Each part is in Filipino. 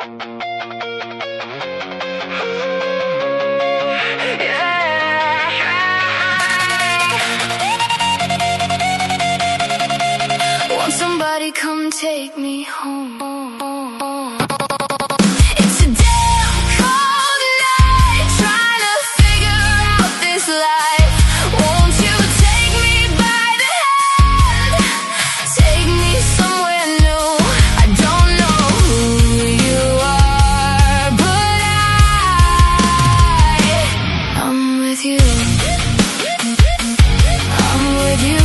Won't somebody come take me home? It's a damn cold night, trying to figure out this life. Won't you take me by the hand, take me somewhere new? I don't know who you are, but I'm with you. I'm with you.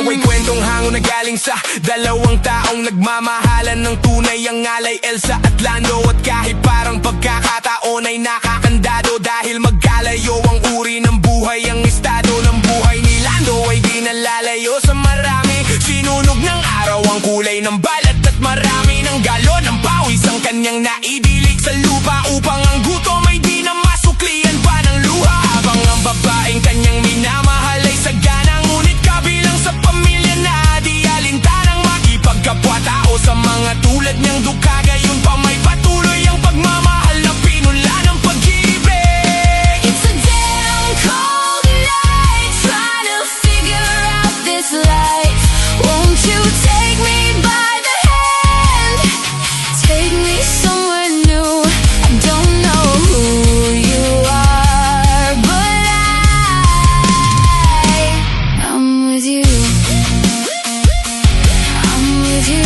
Ay kwentong hango na galing sa dalawang taong nagmamahalan ng tunay. Ang alay Elsa at Lando, at kahit parang pagkakataon ay nakakandado dahil magkalayo ang uri ng buhay. Ang estado ng buhay ni Lando ay di nalalayo sa marami. Sinunog ng araw ang kulay ng balat at marami ng galon ng pawis ang kanyang naidilig sa lupa upang ang gutom ay di na masuklian pa ng luha. Habang ang babaeng kanyang minamahal ay sagana, ngunit kabilang sa pamilya na di alintanang makipagkapwa-tao sa mga tulad niyang dukha. Gayon pa may patuloy ang pagmamahal na pinula ng pag-ibig. It's a damn cold night, trying to figure out this life. Won't you take me by the hand, take me somewhere new? I don't know who you are, but I'm with you. I'm with you.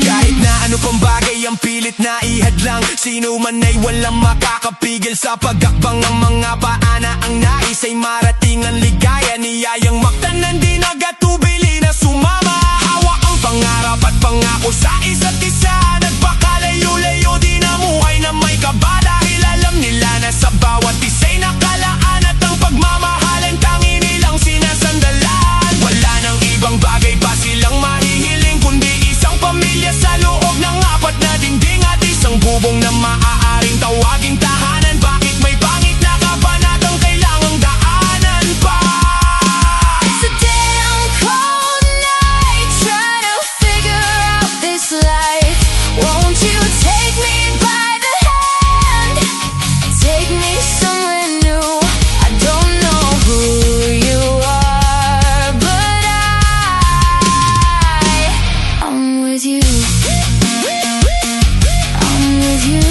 Kahit na ano pang bagay ang pilit na ihadlang, sino man ay walang makakapigil sa pag-akbang. Ang mga paana ang nais ay marating ang ligaya. Niyayang maktanan di nagatubili na sumama. Hawak ang pangarap at pangako sa isa't isa. Nagpakalayo-layo di namuhay na may kaba, dahil alam nila na sa bawat isa'y nakalaan at ang pagmamahalan tangi nilang sinasandalan. Wala nang ibang bagay pa silang mahihiling kundi isang pamilya sa loob ng apat na dingding at isang bubong na maaaring tawaging tahanan. Bakit may pangit na kabanatang kailangang daanan pa? It's a damn cold night, trying to figure out this life. Won't you take me by the hand, take me somewhere new? I don't know who you are, but I'm with you. I'm with you.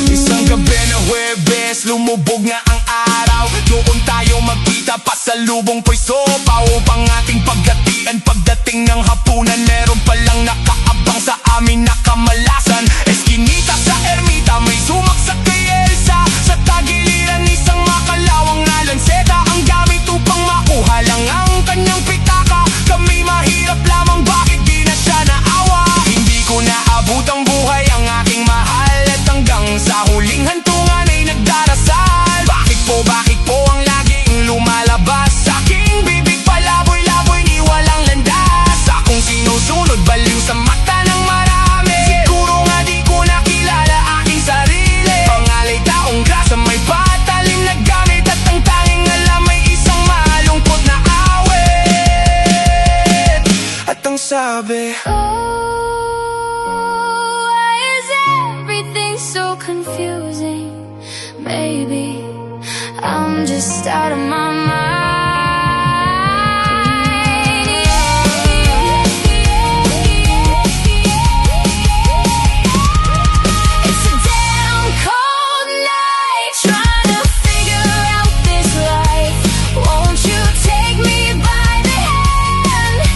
Isang gabi na Huwebes, lumubog na ang araw. Doon tayo magkita, pasalubong po'y sopa upang ating paghatian. Pagdating ng hapunan, meron palang nakaabang sa amin na kamalasan. Eskinita sa ermita, may sumaksak kay Elsa. Sa tagiliran, isang makalawang na lanseta ang gamit upang makuha lang ang kanyang pitaka. Kami mahirap lamang, bakit di na siya naawa? Hindi ko naabot ang buhay ang aking mahal, at hanggang sa huling hantungan ay nagdarasal. Bakit po ang laging lumalabas sa aking bibig? Palaboy-laboy ni walang landas. Akong sinusunod, baliw sa mata ng marami. Siguro nga di ko nakilala aking sarili. Pangalay taong grasa, may patalim na gamit, at ang tanging alam ay isang malungkot na awit. At ang sabi, Why is everything so confusing? Maybe I'm just out of my mind. It's a damn cold night, trying to figure out this life. Won't you take me by the hand,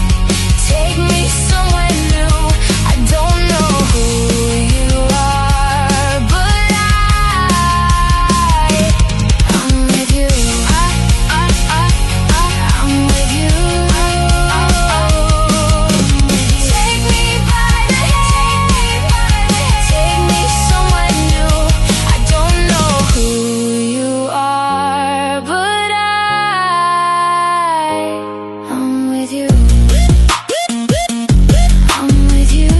take me somewhere new? I don't know who you are, but I'm with you. I'm with you. Take me by the hand, take me somewhere new. I don't know who you are, but I'm with you. I'm with you.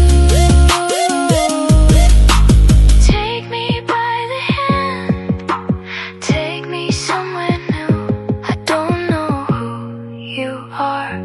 Take me by the hand, take me somewhere new. I don't know who you are.